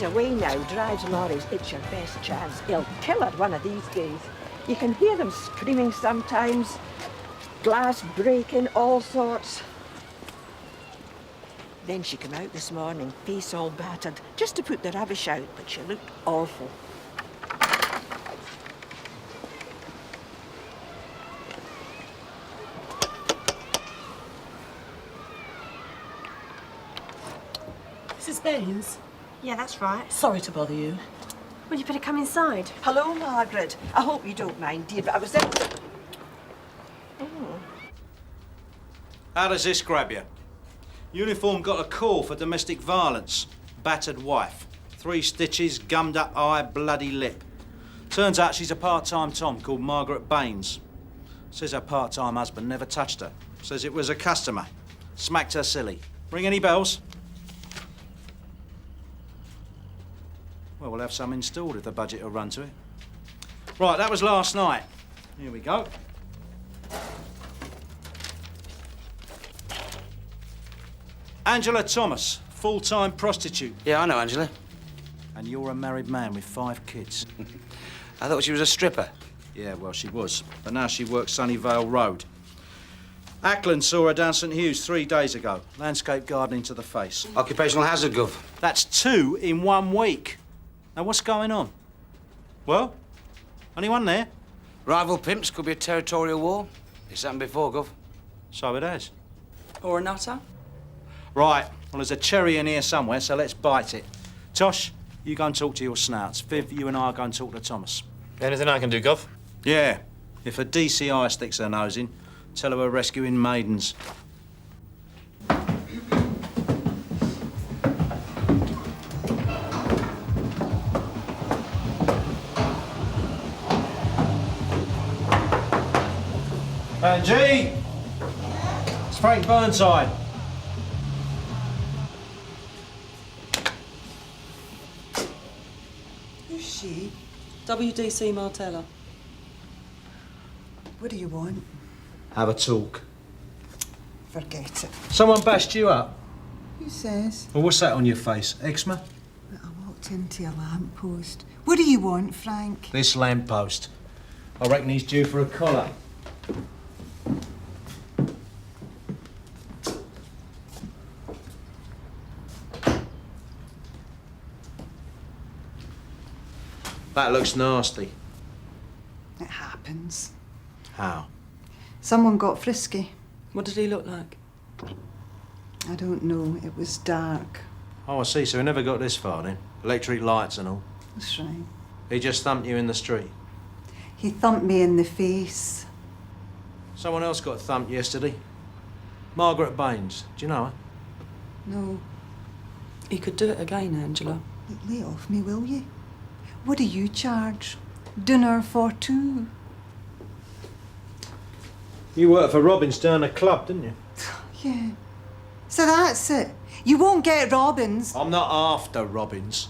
away now, drives lorries. It's your best chance. He'll kill her one of these days. You can hear them screaming sometimes. Glass breaking, all sorts. Then she came out this morning, face all battered, just to put the rubbish out, but she looked awful. Mrs. Baines? Yeah, that's right. Sorry to bother you. Well, you better come inside. Hello, Margaret. I hope you don't mind, dear, but I was in... Oh. How does this grab you? Uniform got a call for domestic violence. Battered wife. 3 stitches, gummed up eye, bloody lip. Turns out she's a part-time Tom called Margaret Baines. Says her part-time husband never touched her. Says it was a customer. Smacked her silly. Ring any bells? Well, we'll have some installed if the budget will run to it. Right, that was last night. Here we go. Angela Thomas, full-time prostitute. Yeah, I know Angela. And you're a married man with 5 kids. I thought she was a stripper. Yeah, well, she was. But now she works Sunnyvale Road. Ackland saw her down St Hugh's 3 days ago. Landscape gardening to the face. Occupational hazard, Gov. That's 2 in 1 week. Now, what's going on? Well, anyone there? Rival pimps, could be a territorial war. It's happened before, Gov. So it has. Or a nutter? Right, well, there's a cherry in here somewhere, so let's bite it. Tosh, you go and talk to your snouts. Viv, you and I go and talk to Thomas. Anything I can do, Gov? Yeah. If a DCI sticks her nose in, tell her we're rescuing maidens. G! It's Frank Burnside. Who's she? WDC Martella. What do you want? Have a talk. Forget it. Someone bashed you up? Who says? Well, what's that on your face? Eczema? I walked into a lamppost. What do you want, Frank? This lamppost. I reckon he's due for a collar. That looks nasty. It happens. How? Someone got frisky. What did he look like? I don't know. It was dark. Oh, I see. So he never got this far then. Electric lights and all. That's right. He just thumped you in the street. He thumped me in the face. Someone else got thumped yesterday. Margaret Baines. Do you know her? No. He could do it again, Angela. Look, lay off me, will you? What do you charge? Dinner for 2. You worked for Robbins down the club, didn't you? Yeah. So that's it. You won't get Robbins. I'm not after Robbins.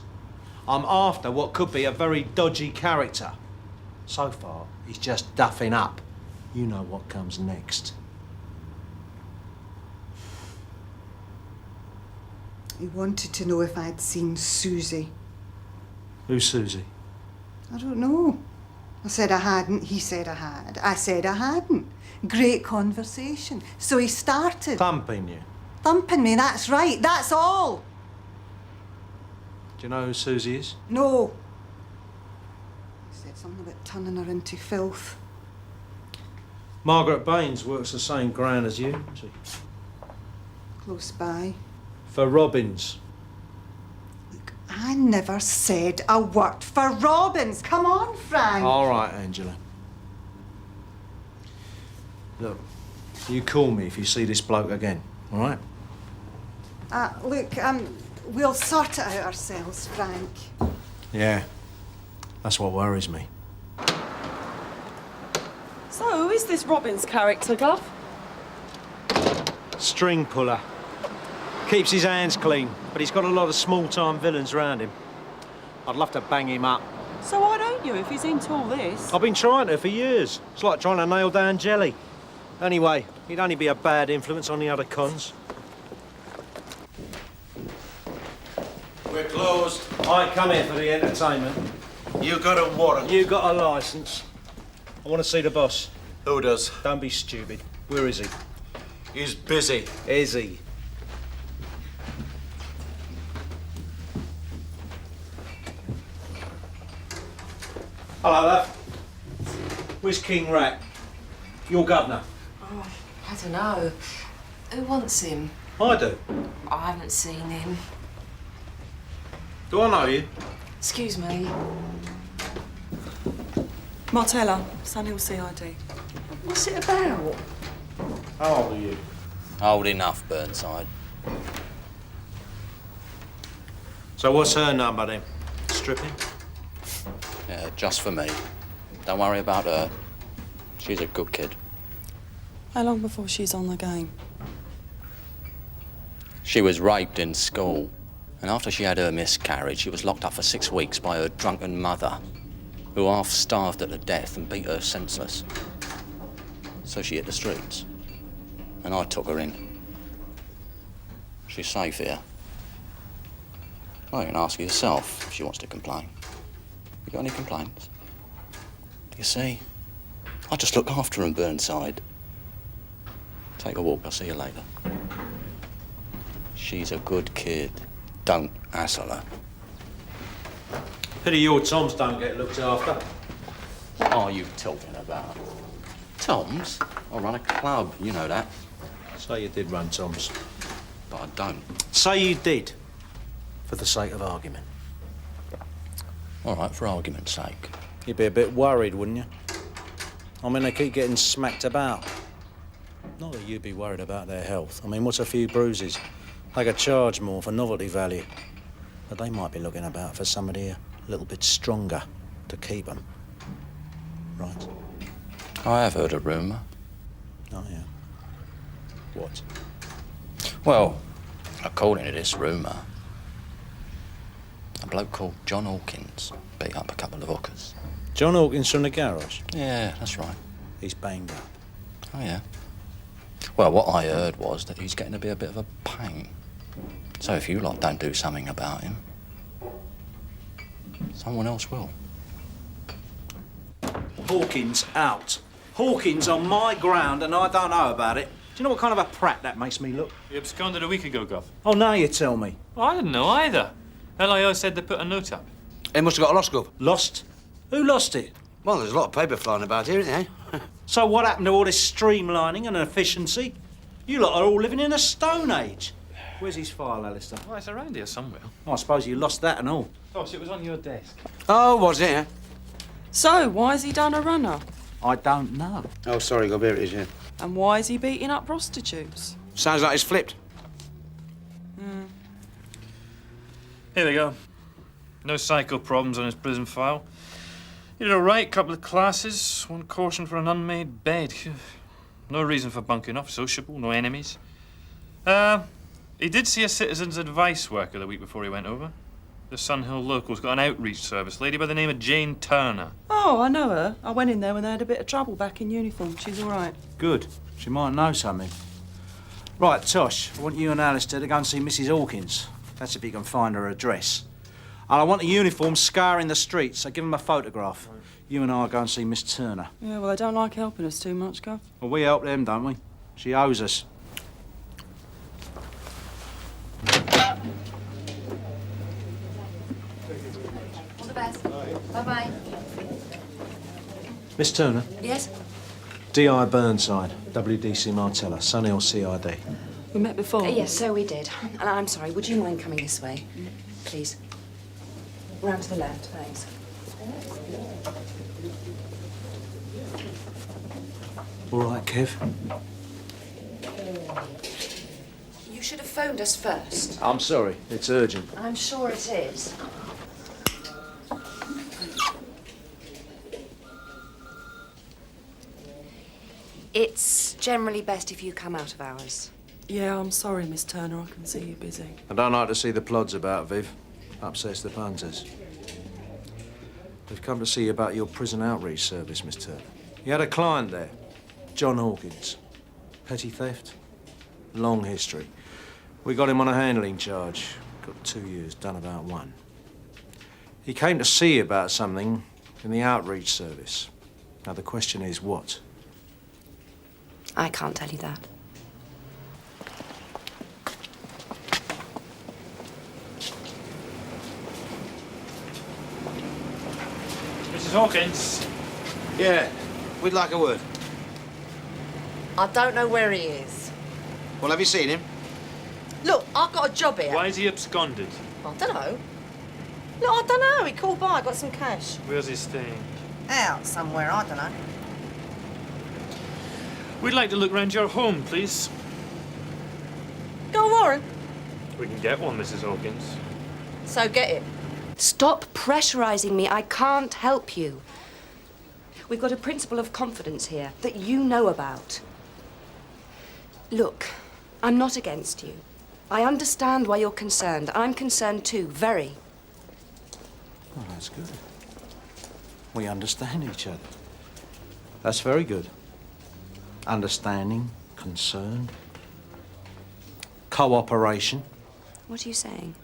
I'm after what could be a very dodgy character. So far, he's just duffing up. You know what comes next. He wanted to know if I'd seen Susie. Who's Susie? I don't know. I said I hadn't. He said I had. I said I hadn't. Great conversation. So he started. Thumping you. Thumping me, that's right. That's all. Do you know who Susie is? No. He said something about turning her into filth. Margaret Baines works the same ground as you, doesn't she? Close by. For Robbins. Look, I never said I worked for Robbins. Come on, Frank. All right, Angela. Look, you call me if you see this bloke again, all right? Look, we'll sort it out ourselves, Frank. Yeah, that's what worries me. So, who is this Robbins character, Gov? String puller. Keeps his hands clean, but he's got a lot of small-time villains around him. I'd love to bang him up. So why don't you, if he's into all this? I've been trying to for years. It's like trying to nail down jelly. Anyway, he'd only be a bad influence on the other cons. We're closed. I come here for the entertainment. You got a warrant. You got a licence. I want to see the boss. Who does? Don't be stupid. Where is he? He's busy. Is he? Hello there. Where's King Rat? Your governor. Oh, I don't know. Who wants him? I do. I haven't seen him. Do I know you? Excuse me. Martella, Scannell CID. What's it about? How old are you? Old enough, Burnside. So what's her number then? Stripping? Yeah, just for me. Don't worry about her. She's a good kid. How long before she's on the game? She was raped in school, and after she had her miscarriage, she was locked up for 6 weeks by her drunken mother, who half-starved her to death and beat her senseless. So she hit the streets, and I took her in. She's safe here. Well, you can ask her yourself if she wants to complain. You got any complaints? You see, I just look after her in Burnside. Take a walk, I'll see you later. She's a good kid. Don't hassle her. Pity your Toms don't get looked after. What are you talking about? Tom's? I run a club, you know that. Say you did run Toms. But I don't. Say you did. For the sake of argument. All right, for argument's sake. You'd be a bit worried, wouldn't you? I mean, they keep getting smacked about. Not that you'd be worried about their health. I mean, what's a few bruises? They could charge more for novelty value. But they might be looking about for somebody a little bit stronger to keep them. Right? I have heard a rumour. Oh, yeah. What? Well, according to this rumour, a bloke called John Hawkins beat up a couple of hookers. John Hawkins from the garage? Yeah, that's right. He's banged up. Oh, yeah. Well, what I heard was that he's getting to be a bit of a pain. So if you lot don't do something about him, someone else will. Hawkins out. Hawkins on my ground and I don't know about it. Do you know what kind of a prat that makes me look? He absconded a week ago, Gov. Oh, now you tell me. Well, I didn't know either. LIO said they put a note up. He must have got lost, Gov. Lost? Who lost it? Well, there's a lot of paper flying about here, isn't there? So what happened to all this streamlining and efficiency? You lot are all living in a stone age. Where's his file, Alistair? Well, it's around here somewhere. Oh, I suppose you lost that and all. Boss, it was on your desk. Oh, was it? So, why has he done a runner? I don't know. Oh, sorry, Gov, here it is, yeah. And why is he beating up prostitutes? Sounds like he's flipped. Here we go. No psycho problems on his prison file. He did all right, couple of classes, one caution for an unmade bed. No reason for bunking off, sociable, no enemies. He did see a citizen's advice worker the week before he went over. The Sun Hill local's got an outreach service, lady by the name of Jane Turner. Oh, I know her. I went in there when they had a bit of trouble back in uniform. She's all right. Good. She might know something. Right, Tosh, I want you and Alistair to go and see Mrs. Hawkins. That's if you can find her address. And I want the uniform scouring the streets, so give them a photograph. You and I go and see Miss Turner. Yeah, well, they don't like helping us too much, Gov. Well, we help them, don't we? She owes us. All the best. Bye-bye. Miss Turner? Yes? D.I. Burnside, WDC Martella, Sunhill CID. We met before. Yes, so we did. And I'm sorry, would you mind coming this way? Please. Round to the left, thanks. All right, Kev? You should have phoned us first. I'm sorry, it's urgent. I'm sure it is. It's generally best if you come out of hours. Yeah, I'm sorry, Miss Turner. I can see you're busy. I don't like to see the plods about, Viv. Upsets the punters. We've come to see you about your prison outreach service, Miss Turner. You had a client there, John Hawkins. Petty theft, long history. We got him on a handling charge. Got 2 years, done about 1. He came to see you about something in the outreach service. Now, the question is what? I can't tell you that. Mrs. Hawkins. Yeah, we'd like a word. I don't know where he is. Well, have you seen him? Look, I've got a job here. Why is he absconded? I don't know. Look, I don't know. He called by, got some cash. Where's he staying? Out somewhere, I don't know. We'd like to look round your home, please. Go on, Warren. We can get one, Mrs. Hawkins. So get it. Stop pressurising me. I can't help you. We've got a principle of confidence here that you know about. Look, I'm not against you. I understand why you're concerned. I'm concerned too, very. Well, that's good. We understand each other. That's very good. Understanding, concern, cooperation. What are you saying?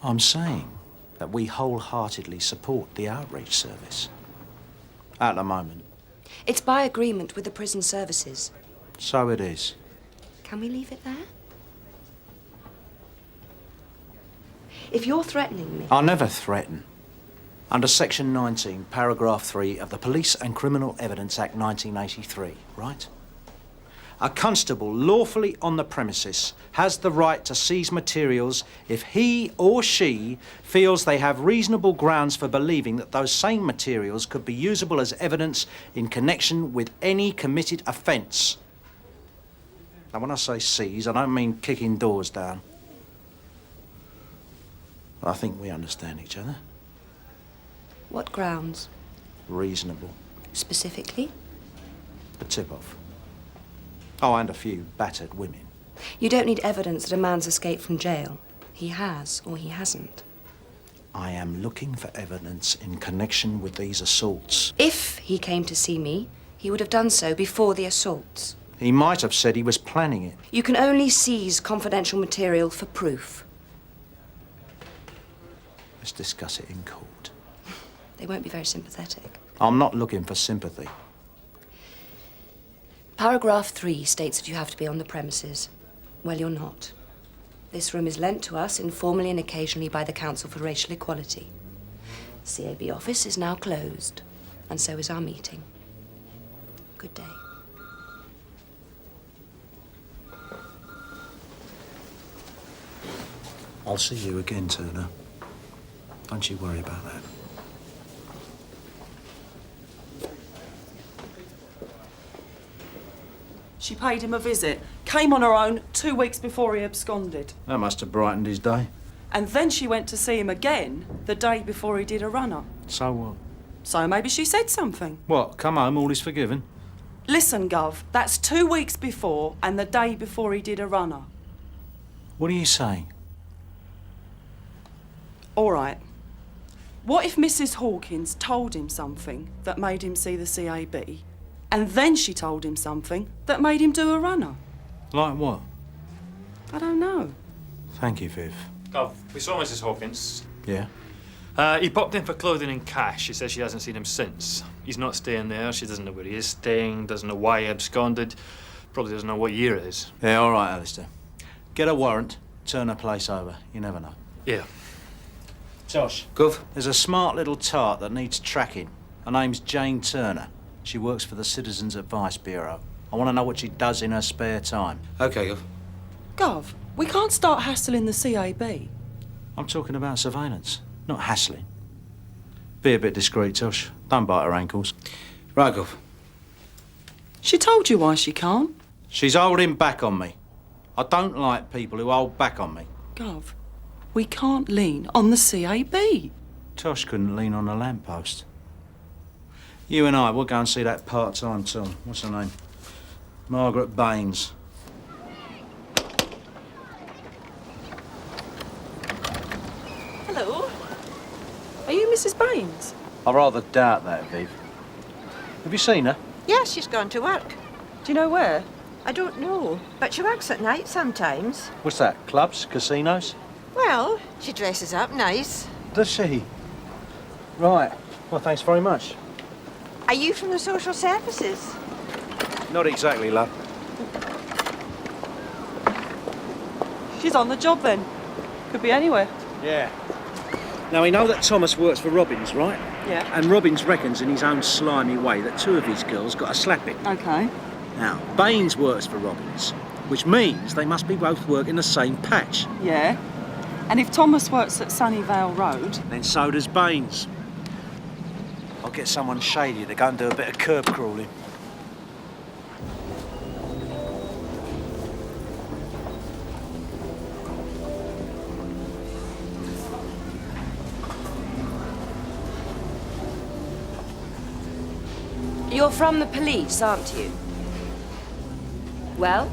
I'm saying that we wholeheartedly support the outreach service. At the moment. It's by agreement with the prison services. So it is. Can we leave it there? If you're threatening me... I'll never threaten. Under Section 19, Paragraph 3 of the Police and Criminal Evidence Act 1983, right? A constable lawfully on the premises has the right to seize materials if he or she feels they have reasonable grounds for believing that those same materials could be usable as evidence in connection with any committed offence. Now, when I say seize, I don't mean kicking doors down. I think we understand each other. What grounds? Reasonable. Specifically? A tip-off. Oh, and a few battered women. You don't need evidence that a man's escaped from jail. He has, or he hasn't. I am looking for evidence in connection with these assaults. If he came to see me, he would have done so before the assaults. He might have said he was planning it. You can only seize confidential material for proof. Let's discuss it in court. They won't be very sympathetic. I'm not looking for sympathy. Paragraph 3 states that you have to be on the premises. Well, you're not. This room is lent to us informally and occasionally by the Council for Racial Equality. The CAB office is now closed, and so is our meeting. Good day. I'll see you again, Turner. Don't you worry about that. She paid him a visit, came on her own 2 weeks before he absconded. That must have brightened his day. And then she went to see him again the day before he did a runner. So what? So maybe she said something. What, come home, all is forgiven? Listen, Gov, that's 2 weeks before and the day before he did a runner. What are you saying? All right. What if Mrs. Hawkins told him something that made him see the CAB, and then she told him something that made him do a runner? Like what? I don't know. Thank you, Viv. Oh, we saw Mrs. Hawkins. Yeah? He popped in for clothing and cash. She says she hasn't seen him since. He's not staying there. She doesn't know where he is staying, doesn't know why he absconded, probably doesn't know what year it is. Yeah, all right, Alistair. Get a warrant, turn the place over. You never know. Yeah. Josh. Gov? There's a smart little tart that needs tracking. Her name's Jane Turner. She works for the Citizens Advice Bureau. I want to know what she does in her spare time. OK, Gov. Gov, we can't start hassling the CAB. I'm talking about surveillance, not hassling. Be a bit discreet, Tosh. Don't bite her ankles. Right, Gov. She told you why she can't. She's holding back on me. I don't like people who hold back on me. Gov, we can't lean on the CAB. Tosh couldn't lean on a lamppost. You and I, we'll go and see that part-time Tom. What's her name? Margaret Baines. Hello. Are you Mrs. Baines? I rather doubt that, Viv. Have you seen her? Yes, she's gone to work. Do you know where? I don't know, but she works at night sometimes. What's that, clubs, casinos? Well, she dresses up nice. Does she? Right. Well, thanks very much. Are you from the social services? Not exactly, love. She's on the job then. Could be anywhere. Yeah. Now, we know that Thomas works for Robbins, right? Yeah. And Robbins reckons in his own slimy way that two of his girls got a slapping. Okay. Now, Baines works for Robbins, which means they must be both working the same patch. Yeah. And if Thomas works at Sunnyvale Road... Then so does Baines. I'll get someone shady to go and do a bit of curb crawling. You're from the police, aren't you? Well?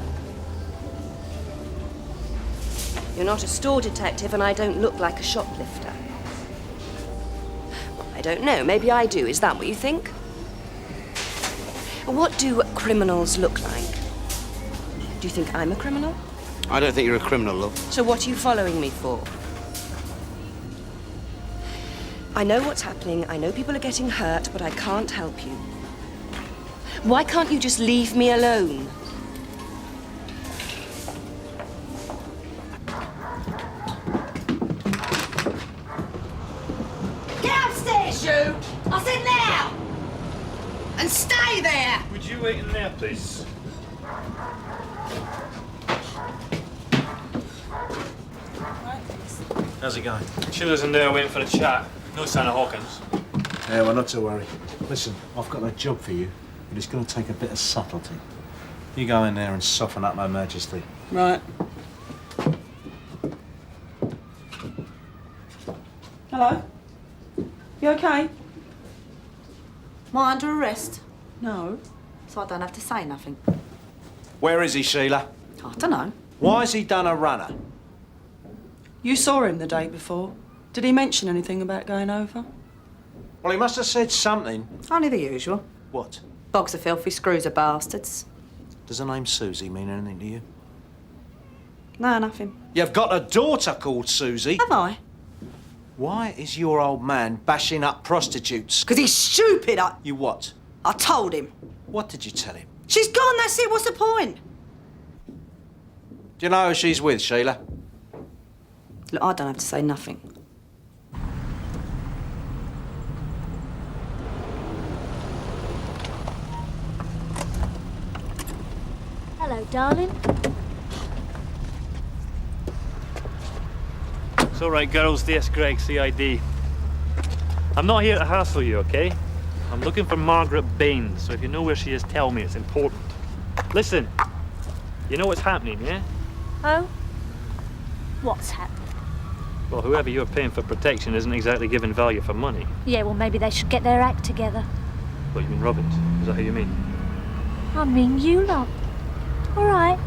You're not a store detective and I don't look like a shoplifter. Well, I don't know. Maybe I do. Is that what you think? What do criminals look like? Do you think I'm a criminal? I don't think you're a criminal, love. So what are you following me for? I know what's happening. I know people are getting hurt, but I can't help you. Why can't you just leave me alone? Get upstairs, you! I said now! And stay there! Would you wait in there, please? How's it going? Sheila's in there waiting for a chat. No sign of Hawkins. Yeah, well, not to worry. Listen, I've got a job for you, but it's going to take a bit of subtlety. You go in there and soften up Her Majesty. Right. Hello? You okay? Am I under arrest? No. So I don't have to say nothing. Where is he, Sheila? I don't know. Why's he done a runner? You saw him the day before. Did he mention anything about going over? Well, he must have said something. Only the usual. What? Bogs are filthy, screws are bastards. Does the name Susie mean anything to you? No, nothing. You've got a daughter called Susie. Have I? Why is your old man bashing up prostitutes? Because he's stupid. You what? I told him. What did you tell him? She's gone, that's it. What's the point? Do you know who she's with, Sheila? Look, I don't have to say nothing. Hello, darling. It's all right, girls. DS Greg, CID. I'm not here to hassle you, okay? I'm looking for Margaret Baines, so if you know where she is, tell me. It's important. Listen, you know what's happening, yeah? Oh? What's happening? Well, whoever you're paying for protection isn't exactly giving value for money. Yeah, well, maybe they should get their act together. What, you mean Robbins? Is that how you mean? I mean you lot. All right.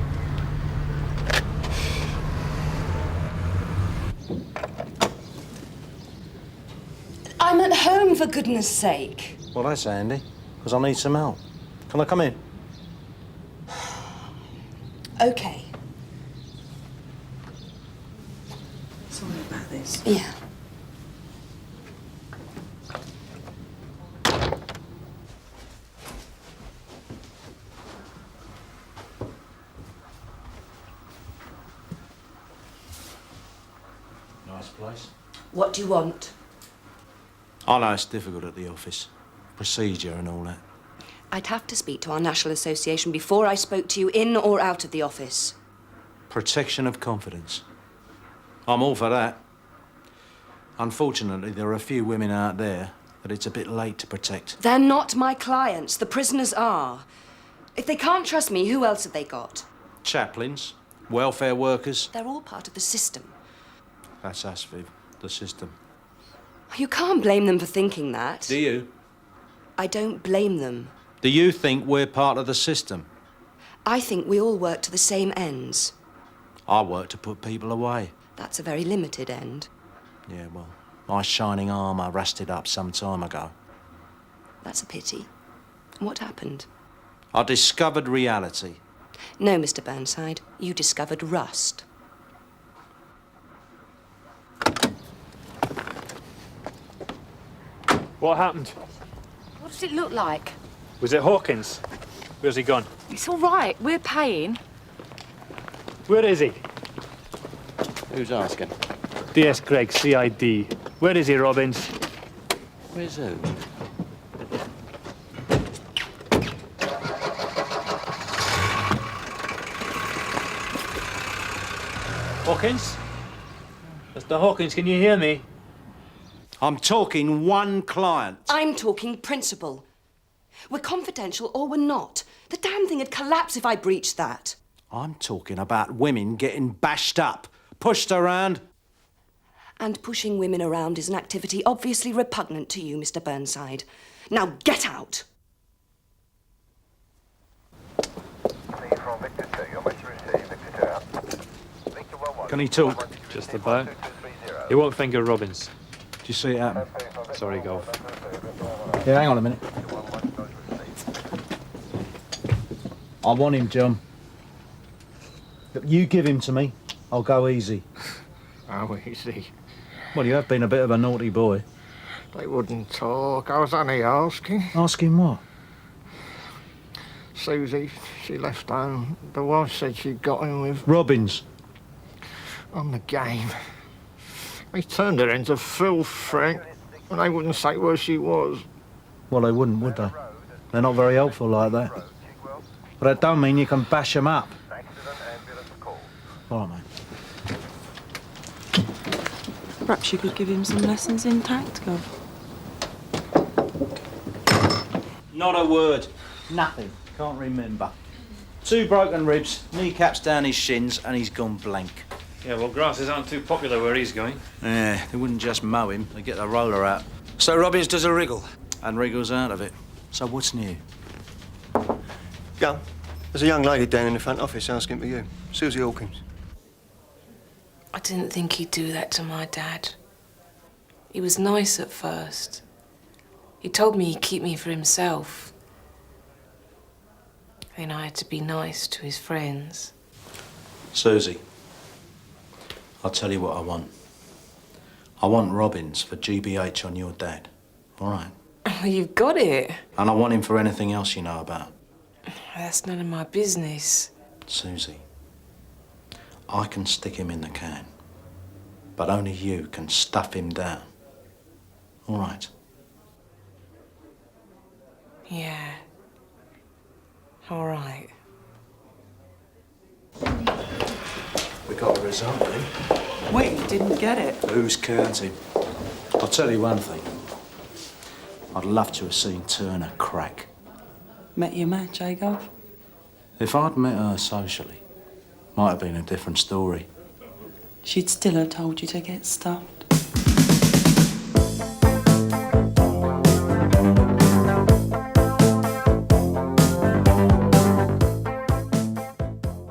I'm at home, for goodness sake. Well, that's handy, because I need some help. Can I come in? Okay. Sorry about this. Yeah. Nice place. What do you want? I know it's difficult at the office. Procedure and all that. I'd have to speak to our National Association before I spoke to you in or out of the office. Protection of confidence. I'm all for that. Unfortunately, there are a few women out there that it's a bit late to protect. They're not my clients. The prisoners are. If they can't trust me, who else have they got? Chaplains, welfare workers. They're all part of the system. That's us, Viv. The system. You can't blame them for thinking that. Do you? I don't blame them. Do you think we're part of the system? I think we all work to the same ends. I work to put people away. That's a very limited end. Yeah, well, my shining armour rusted up some time ago. That's a pity. What happened? I discovered reality. No, Mr. Burnside. You discovered rust. What happened? What does it look like? Was it Hawkins? Where's he gone? It's all right. We're paying. Where is he? Who's asking? DS Gregg, CID. Where is he, Robbins? Where's who? Hawkins? Mr. Hawkins, can you hear me? I'm talking one client. I'm talking principle. We're confidential or we're not. The damn thing would collapse if I breached that. I'm talking about women getting bashed up, pushed around. And pushing women around is an activity obviously repugnant to you, Mr. Burnside. Now get out! Can he talk? Just about. He won't finger Robbins. Did you see it happen? Sorry, Gov. Yeah, hang on a minute. I want him, John. Look, you give him to me, I'll go easy. How easy? Well, you have been a bit of a naughty boy. They wouldn't talk. I was only asking. Asking what? Susie, she left home. The wife said she'd got him with... Robbins. On the game. He turned her into filth, Frank. And they wouldn't say where she was. Well, they wouldn't, would they? They're not very helpful like that. But that don't mean you can bash them up. All right, mate. Perhaps you could give him some lessons in tact, Gov. Not a word. Nothing. Can't remember. 2 broken ribs, kneecaps down his shins, and he's gone blank. Yeah, well, grasses aren't too popular where he's going. Yeah, they wouldn't just mow him, they'd get the roller out. So Robbins does a wriggle? And wriggles out of it. So what's new? Yeah, there's a young lady down in the front office asking for you. Susie Hawkins. I didn't think he'd do that to my dad. He was nice at first. He told me he'd keep me for himself. Then I had to be nice to his friends. Susie, I'll tell you what I want. I want Robbins for GBH on your dad. All right? Oh, you've got it. And I want him for anything else you know about. That's none of my business. Susie, I can stick him in the can, but only you can stuff him down. All right? Yeah. All right. We got the result, eh? Wait, you didn't get it. Who's counting? I'll tell you one thing. I'd love to have seen Turner crack. Met your match, eh, Gov? If I'd met her socially, might have been a different story. She'd still have told you to get stuff.